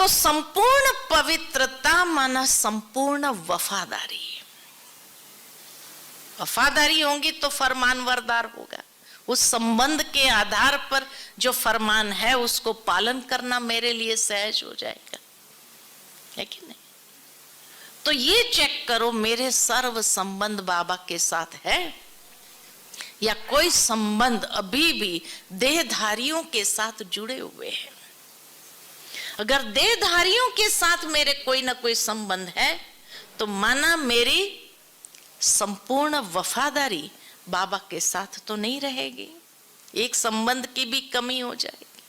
तो संपूर्ण पवित्रता माना संपूर्ण वफादारी। वफादारी होगी तो फरमानवरदार होगा। उस संबंध के आधार पर जो फरमान है उसको पालन करना मेरे लिए सहज हो जाएगा, है कि नहीं? तो ये चेक करो, मेरे सर्व संबंध बाबा के साथ है या कोई संबंध अभी भी देहधारियों के साथ जुड़े हुए हैं। अगर देहधारियों के साथ मेरे कोई ना कोई संबंध है तो माना मेरी संपूर्ण वफादारी बाबा के साथ तो नहीं रहेगी, एक संबंध की भी कमी हो जाएगी।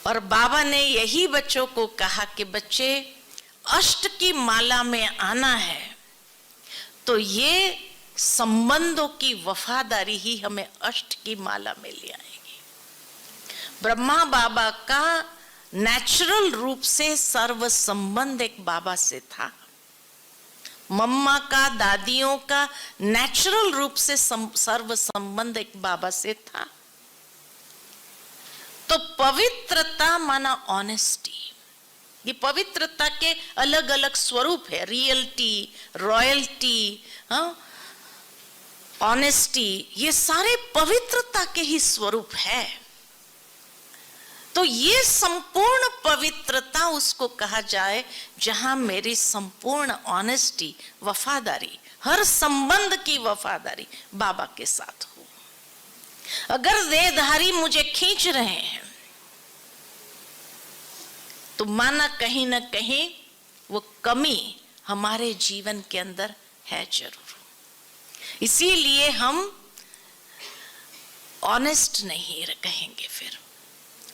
और बाबा ने यही बच्चों को कहा कि बच्चे, अष्ट की माला में आना है तो ये संबंधों की वफादारी ही हमें अष्ट की माला में ले आएगी। ब्रह्मा बाबा का नेचुरल रूप से सर्व संबंध एक बाबा से था। मम्मा का, दादियों का नेचुरल रूप से सर्व संबंध एक बाबा से था। तो पवित्रता माना ऑनेस्टी। ये पवित्रता के अलग अलग स्वरूप है, रियलिटी, रॉयल्टी, ऑनेस्टी, ये सारे पवित्रता के ही स्वरूप है। तो ये संपूर्ण पवित्रता उसको कहा जाए जहां मेरी संपूर्ण ऑनेस्टी, वफादारी, हर संबंध की वफादारी बाबा के साथ हो। अगर देहधारी मुझे खींच रहे हैं तो माना कहीं ना कहीं वो कमी हमारे जीवन के अंदर है जरूर। इसीलिए हम ऑनेस्ट नहीं कहेंगे फिर,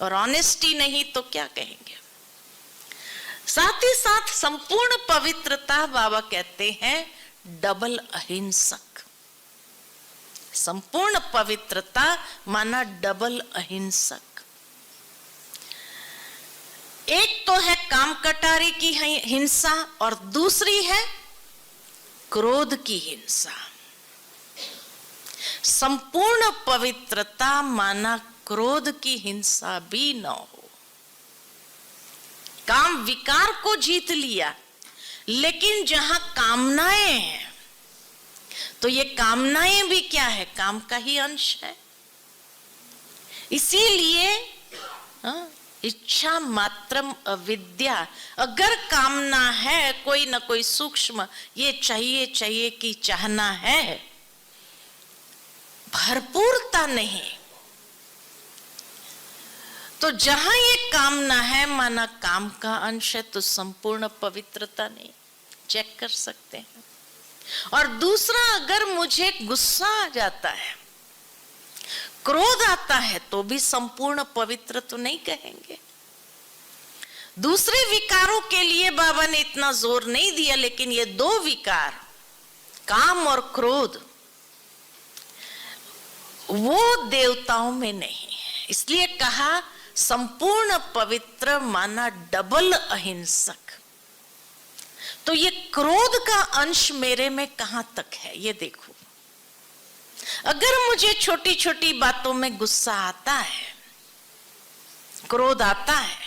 और ऑनेस्टी नहीं तो क्या कहेंगे। साथ ही साथ संपूर्ण पवित्रता बाबा कहते हैं डबल अहिंसक। संपूर्ण पवित्रता माना डबल अहिंसक। एक तो है काम कटारी की हिंसा और दूसरी है क्रोध की हिंसा। संपूर्ण पवित्रता माना क्रोध की हिंसा भी न हो। काम विकार को जीत लिया, लेकिन जहां कामनाएं हैं तो ये कामनाएं भी क्या है? काम का ही अंश है। इसीलिए इच्छा मात्रम अविद्या। अगर कामना है कोई ना कोई सूक्ष्म, ये चाहिए चाहिए कि चाहना है, भरपूरता नहीं, तो जहां ये कामना है माना काम का अंश है, तो संपूर्ण पवित्रता नहीं। चेक कर सकते हैं। और दूसरा, अगर मुझे गुस्सा आ जाता है, क्रोध आता है, तो भी संपूर्ण पवित्र तो नहीं कहेंगे। दूसरे विकारों के लिए बाबा ने इतना जोर नहीं दिया, लेकिन ये दो विकार, काम और क्रोध, वो देवताओं में नहीं है। इसलिए कहा संपूर्ण पवित्र माना डबल अहिंसक। तो ये क्रोध का अंश मेरे में कहां तक है ये देखो। अगर मुझे छोटी छोटी बातों में गुस्सा आता है, क्रोध आता है,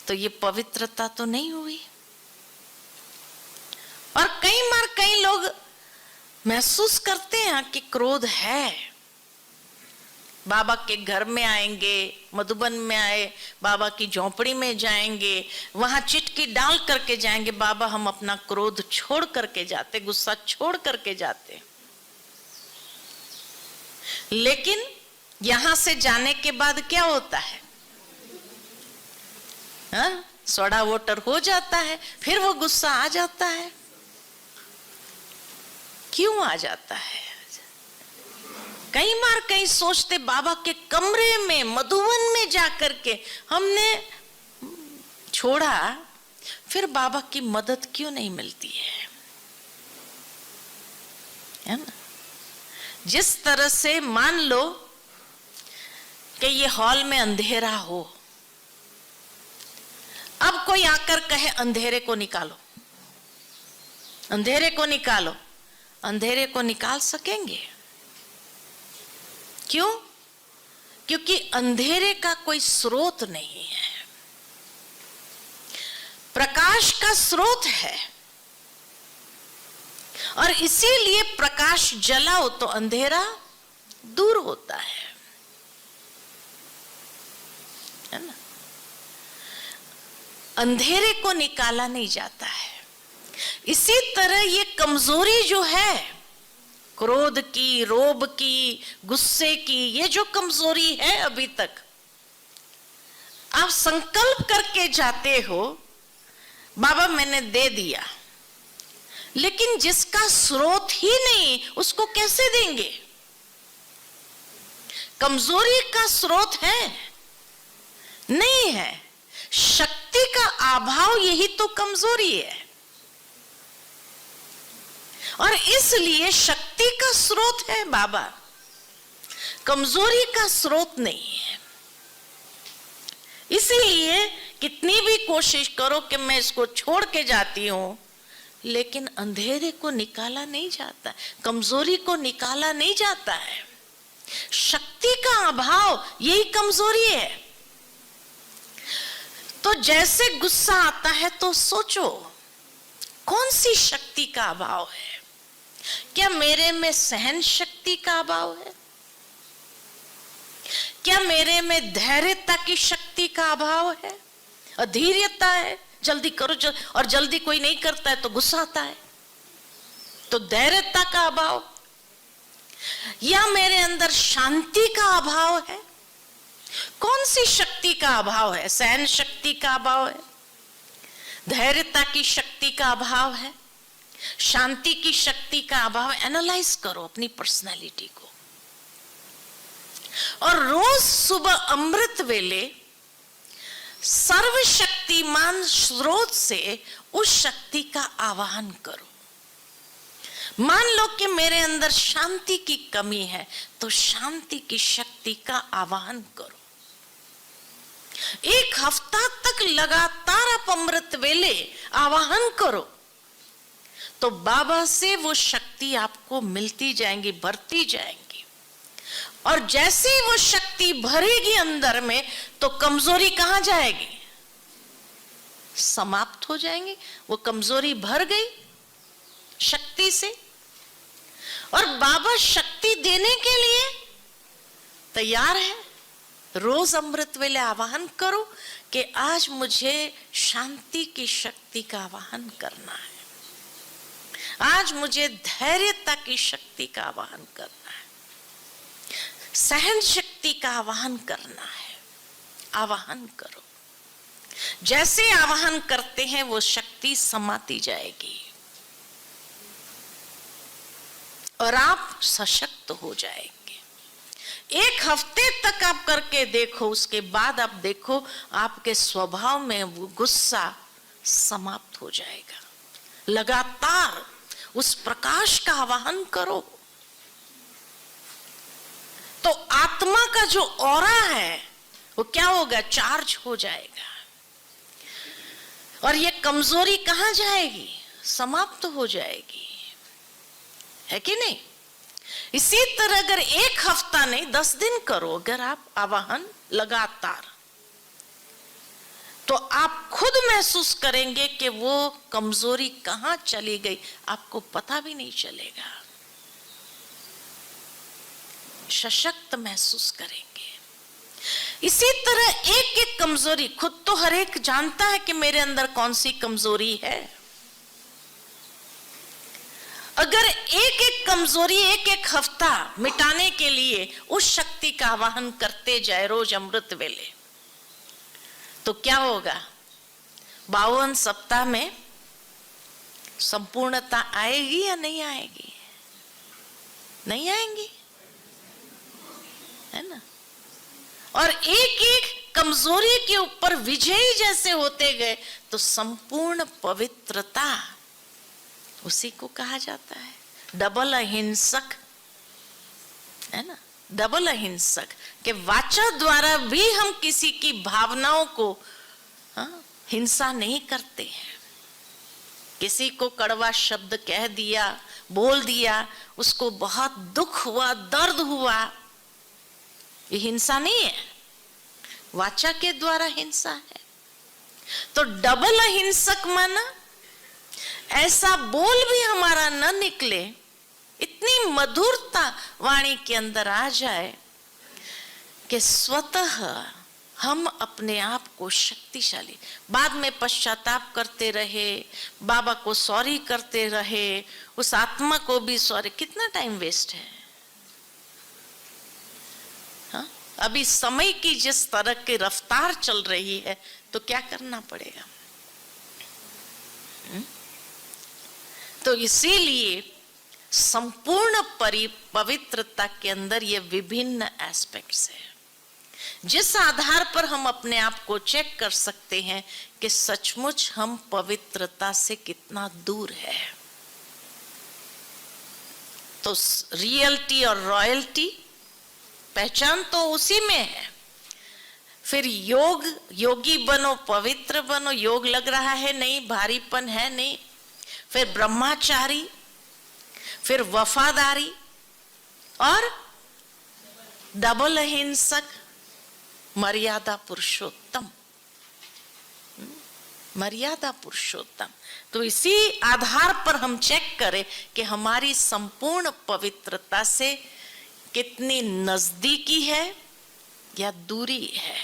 तो ये पवित्रता तो नहीं हुई। और कई लोग महसूस करते हैं कि क्रोध है। बाबा के घर में आएंगे, मधुबन में आए, बाबा की झोंपड़ी में जाएंगे, वहां चिटकी डाल करके जाएंगे, बाबा हम अपना क्रोध छोड़ करके जाते, गुस्सा छोड़ करके जाते। लेकिन यहां से जाने के बाद क्या होता है? सोडा वोटर हो जाता है, फिर वो गुस्सा आ जाता है। क्यों आ जाता है? कई बार कई सोचते बाबा के कमरे में, मधुबन में जाकर के हमने छोड़ा, फिर बाबा की मदद क्यों नहीं मिलती है ना? जिस तरह से मान लो कि ये हॉल में अंधेरा हो, अब कोई आकर कहे अंधेरे को निकालो, अंधेरे को निकालो, अंधेरे को निकाल सकेंगे? क्यों? क्योंकि अंधेरे का कोई स्रोत नहीं है, प्रकाश का स्रोत है। और इसीलिए प्रकाश जलाओ तो अंधेरा दूर होता है ना। अंधेरे को निकाला नहीं जाता है। इसी तरह ये कमजोरी जो है, क्रोध की, रोब की, गुस्से की, ये जो कमजोरी है अभी तक, आप संकल्प करके जाते हो बाबा मैंने दे दिया, लेकिन जिसका स्रोत ही नहीं उसको कैसे देंगे? कमजोरी का स्रोत है नहीं है, शक्ति का अभाव यही तो कमजोरी है। और इसलिए शक्ति का स्रोत है बाबा, कमजोरी का स्रोत नहीं है। इसीलिए कितनी भी कोशिश करो कि मैं इसको छोड़ के जाती हूं, लेकिन अंधेरे को निकाला नहीं जाता, कमजोरी को निकाला नहीं जाता है। शक्ति का अभाव यही कमजोरी है। तो जैसे गुस्सा आता है तो सोचो कौन सी शक्ति का अभाव है? क्या मेरे में सहन शक्ति का अभाव है? क्या मेरे में धैर्यता की शक्ति का अभाव है? अधीर्यता है, जल्दी करो और जल्दी कोई नहीं करता है तो गुस्सा आता है, तो धैर्यता का अभाव? या मेरे अंदर शांति का अभाव है? कौन सी शक्ति का अभाव है? सहन शक्ति का अभाव है, धैर्यता की शक्ति का अभाव है, शांति की शक्ति का अभाव? एनालाइज करो अपनी पर्सनालिटी को, और रोज सुबह अमृत वेले सर्वशक्तिमान स्रोत से उस शक्ति का आवाहन करो। मान लो कि मेरे अंदर शांति की कमी है, तो शांति की शक्ति का आवाहन करो। एक हफ्ता तक लगातार आप अमृत वेले आवाहन करो, तो बाबा से वो शक्ति आपको मिलती जाएंगी, बढ़ती जाएंगी। और जैसे ही वो शक्ति भरेगी अंदर में, तो कमजोरी कहां जाएगी? समाप्त हो जाएंगी। वो कमजोरी भर गई शक्ति से, और बाबा शक्ति देने के लिए तैयार है। रोज अमृत वेले आवाहन करो कि आज मुझे शांति की शक्ति का आवाहन करना है, आज मुझे धैर्यता की शक्ति का आवाहन करना है, सहन शक्ति का आवाहन करना है। आवाहन करो। जैसे आवाहन करते हैं वो शक्ति समाती जाएगी और आप सशक्त हो जाएंगे। एक हफ्ते तक आप करके देखो, उसके बाद आप देखो आपके स्वभाव में वो गुस्सा समाप्त हो जाएगा। लगातार उस प्रकाश का आवाहन करो, तो आत्मा का जो ऑरा है वो क्या होगा? चार्ज हो जाएगा। और ये कमजोरी कहां जाएगी? समाप्त हो जाएगी, है कि नहीं? इसी तरह अगर एक हफ्ता नहीं 10 दिन करो अगर आप आवाहन लगातार, तो आप खुद महसूस करेंगे कि वो कमजोरी कहां चली गई, आपको पता भी नहीं चलेगा। सशक्त महसूस करेंगे। इसी तरह एक एक कमजोरी, खुद तो हर एक जानता है कि मेरे अंदर कौन सी कमजोरी है। अगर एक एक कमजोरी एक एक हफ्ता मिटाने के लिए उस शक्ति का आवाहन करते जाए रोज अमृत वेले, तो क्या होगा? 52 सप्ताह में संपूर्णता आएगी या नहीं आएगी? नहीं आएंगी, है ना? और एक एक कमजोरी के ऊपर विजयी जैसे होते गए तो संपूर्ण पवित्रता उसी को कहा जाता है। डबल अहिंसक, है ना? डबल अहिंसक के वाचा द्वारा भी हम किसी की भावनाओं को हिंसा नहीं करते हैं। किसी को कड़वा शब्द कह दिया, बोल दिया, उसको बहुत दुख हुआ, दर्द हुआ, ये हिंसा नहीं है, वाचा के द्वारा हिंसा है। तो डबल अहिंसक माना ऐसा बोल भी हमारा न निकले, इतनी मधुरता वाणी के अंदर आ जाए कि स्वतः हम अपने आप को शक्तिशाली, बाद में पश्चाताप करते रहे, बाबा को सॉरी करते रहे, उस आत्मा को भी सॉरी, कितना टाइम वेस्ट है। हाँ? अभी समय की जिस तरह की रफ्तार चल रही है तो क्या करना पड़ेगा। तो इसीलिए संपूर्ण पवित्रता के अंदर ये विभिन्न एस्पेक्ट्स है, जिस आधार पर हम अपने आप को चेक कर सकते हैं कि सचमुच हम पवित्रता से कितना दूर है। तो रियलिटी और रॉयल्टी पहचान तो उसी में है। फिर योग, योगी बनो, पवित्र बनो, योग लग रहा है नहीं, भारीपन है नहीं। फिर ब्रह्मचारी, फिर वफादारी और डबल अहिंसक, मर्यादा पुरुषोत्तम, मर्यादा पुरुषोत्तम। तो इसी आधार पर हम चेक करें कि हमारी संपूर्ण पवित्रता से कितनी नजदीकी है या दूरी है।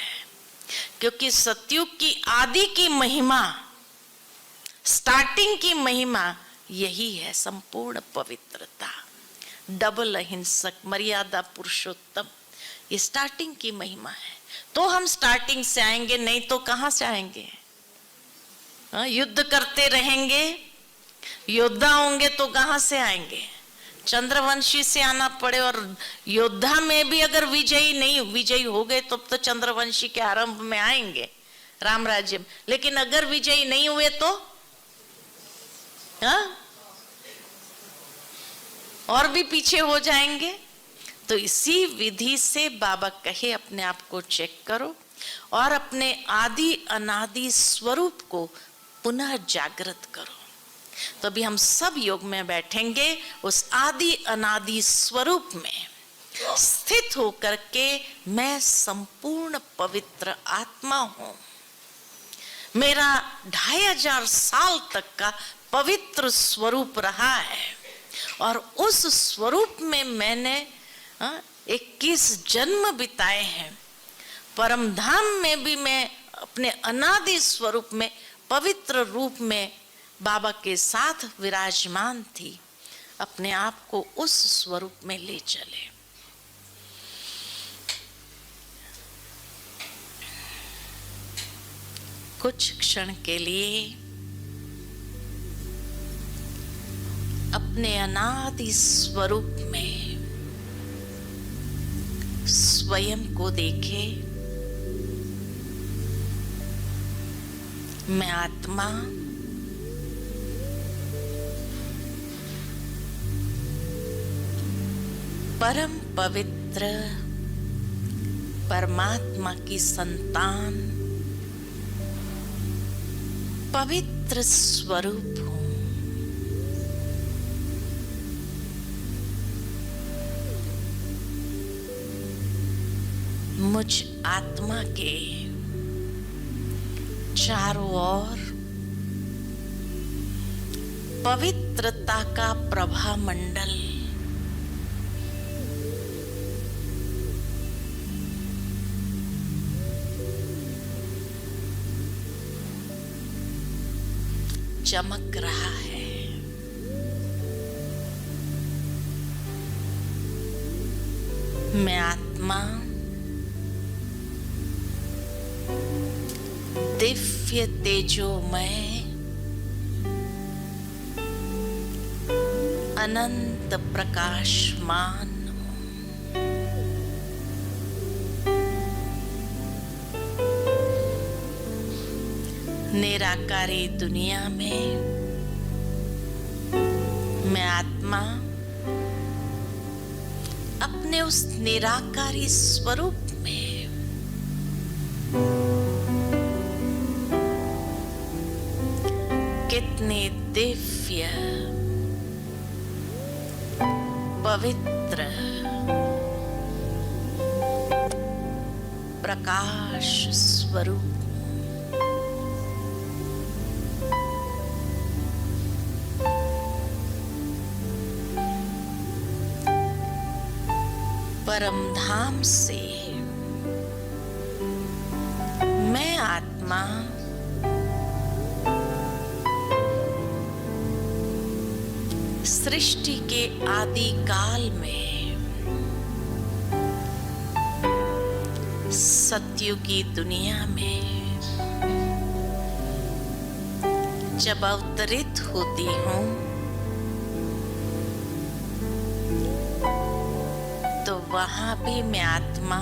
क्योंकि सतयुग की आदि की महिमा, स्टार्टिंग की महिमा यही है, संपूर्ण पवित्रता, डबल अहिंसक, मर्यादा पुरुषोत्तम, ये स्टार्टिंग की महिमा है। तो हम स्टार्टिंग से आएंगे, नहीं तो कहां से आएंगे। युद्ध करते रहेंगे, योद्धा होंगे तो कहां से आएंगे। चंद्रवंशी से आना पड़े, और योद्धा में भी अगर विजयी हो गए तो चंद्रवंशी के आरंभ में आएंगे राम राज्य में। लेकिन अगर विजयी नहीं हुए तो और भी पीछे हो जाएंगे। तो इसी विधि से बाबा कहे अपने आप को चेक करो और अपने आदि अनादि स्वरूप को पुनः जागृत करो। तो अभी हम सब योग में बैठेंगे, उस आदि अनादि स्वरूप में स्थित होकर के मैं संपूर्ण पवित्र आत्मा हूं। मेरा 2500 साल तक का पवित्र स्वरूप रहा है, और उस स्वरूप में मैंने 21 जन्म बिताए हैं। परम धाम में भी मैं अपने अनादि स्वरूप में, पवित्र रूप में बाबा के साथ विराजमान थी। अपने आप को उस स्वरूप में ले चले। कुछ क्षण के लिए अपने अनादि स्वरूप में स्वयं को देखे। मैं आत्मा परम पवित्र परमात्मा की संतान, पवित्र स्वरूप हूं। मुझ आत्मा के चारों ओर पवित्रता का प्रभा मंडल, चमक रहा है। मैं आत्मा दिव्य तेजोमय अनंत प्रकाशमान हूं। निराकारी दुनिया में मैं आत्मा अपने उस निराकारी स्वरूप में कितने दिव्य, पवित्र प्रकाश स्वरूप। परम धाम से मैं आत्मा सृष्टि के आदि काल में सत्युगी दुनिया में जब अवतरित होती हूँ तो वहां भी मैं आत्मा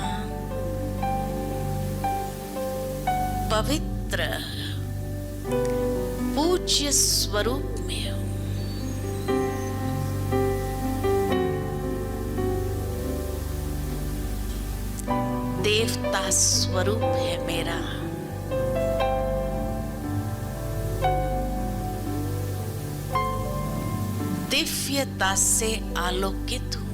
पवित्र पूज्य स्वरूप में हूँ। देवता स्वरूप है मेरा। दिव्यता से आलोकित हूँ।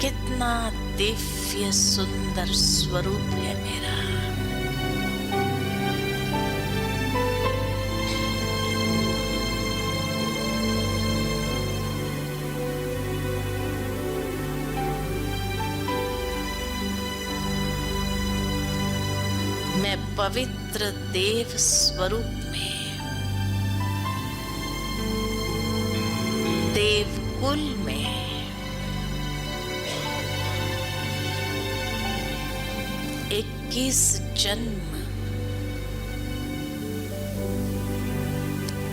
कितना दिव्य सुंदर स्वरूप है मेरा। मैं पवित्र देव स्वरूप में, देवकुल में 21 जन्म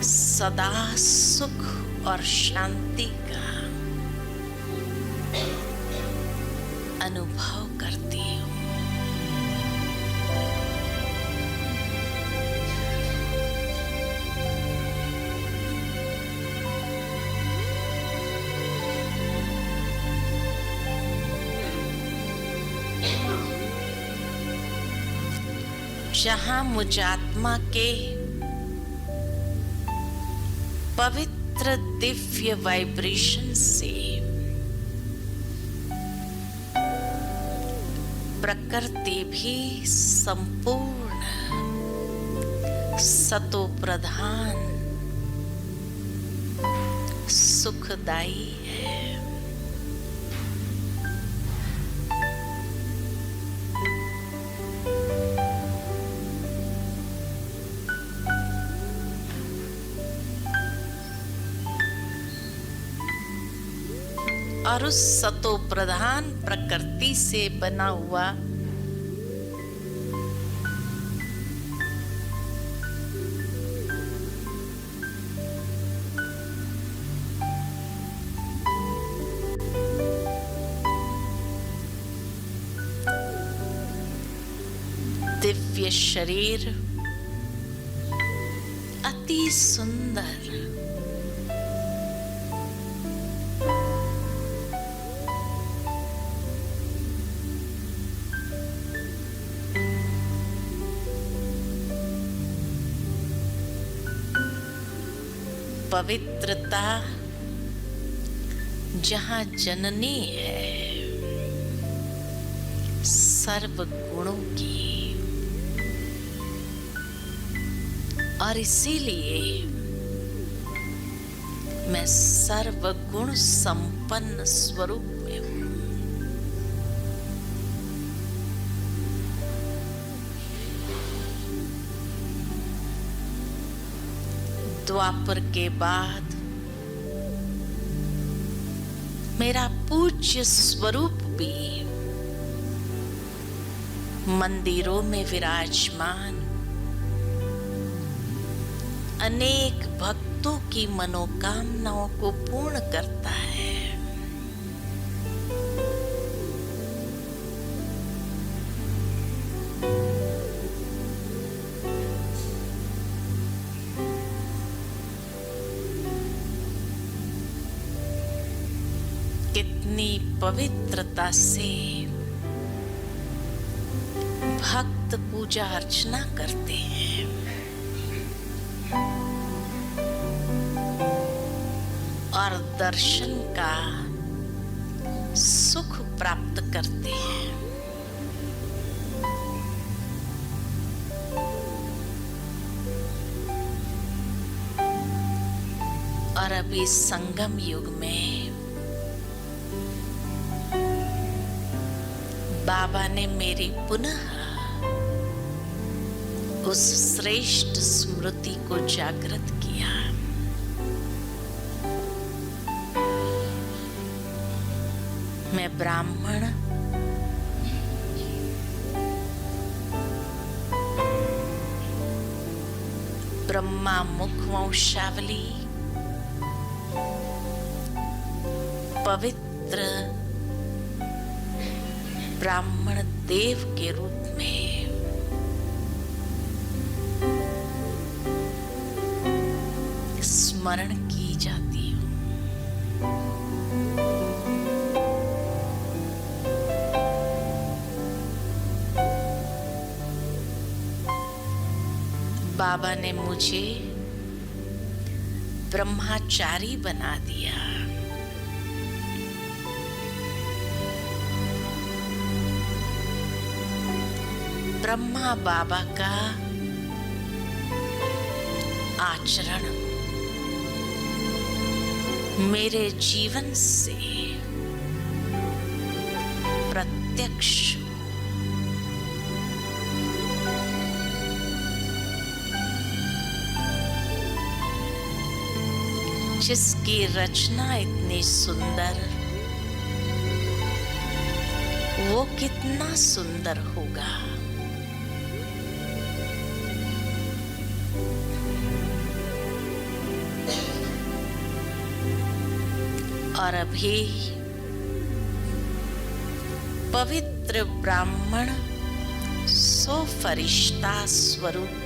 सदा सुख और शांति का अनुभव करती हूँ। जहां मुझ आत्मा के पवित्र दिव्य वाइब्रेशन से प्रकृति भी संपूर्ण सतो प्रधान सुखदायी है। और उस सतो प्रधान प्रकृति से बना हुआ दिव्य शरीर अति सुंदर पवित्रता जहां जननी है सर्व गुणों की, और इसीलिए मैं सर्व गुण संपन्न स्वरूप में हूं। द्वापर के बाद मेरा पूज्य स्वरूप भी मंदिरों में विराजमान अनेक भक्तों की मनोकामनाओं को पूर्ण करता है। कितनी पवित्रता से भक्त पूजा अर्चना करते हैं। और दर्शन का सुख प्राप्त करते हैं। और अभी संगम युग में बाबा ने मेरी पुनः उस श्रेष्ठ स्मृति को जागृत किया। मैं ब्राह्मण ब्रह्मा मुख वंशावली पवित्र ब्राह्मण देव के रूप में स्मरण की जाती हूँ। बाबा ने मुझे ब्रह्मचारी बना दिया। ब्रह्मा बाबा का आचरण मेरे जीवन से प्रत्यक्ष जिसकी रचना इतनी सुंदर, वो कितना सुंदर होगा। और अभी पवित्र ब्राह्मण सो फरिश्ता स्वरूप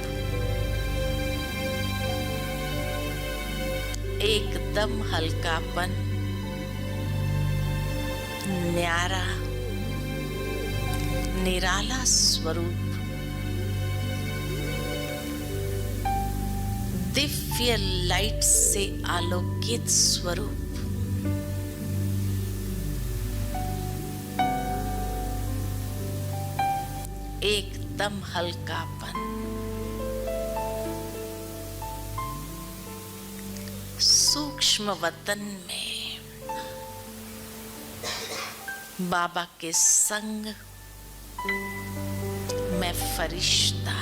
एकदम हल्कापन, न्यारा निराला स्वरूप, दिव्य लाइट से आलोकित स्वरूप, एकदम हल्कापन, सूक्ष्म वतन में बाबा के संग मैं फरिश्ता,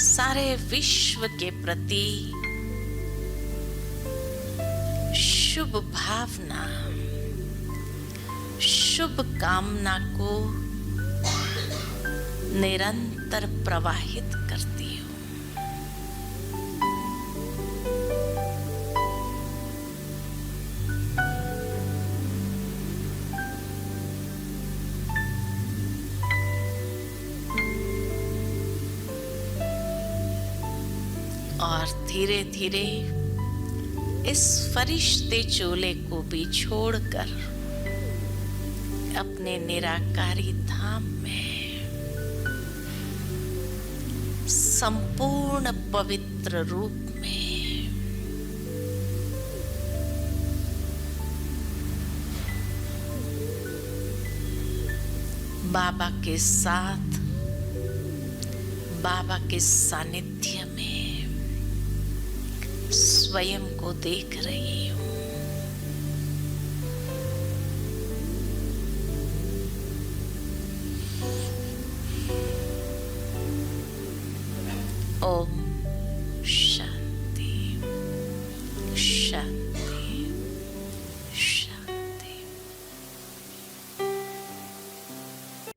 सारे विश्व के प्रति शुभ भावना, शुभ कामना को निरंतर प्रवाहित करती हूँ। और धीरे धीरे इस फरिश्ते चोले को भी छोड़कर अपने निराकारी धाम में संपूर्ण पवित्र रूप में बाबा के साथ, बाबा के सानिध्य में स्वयं को देख रही हूँ। ओम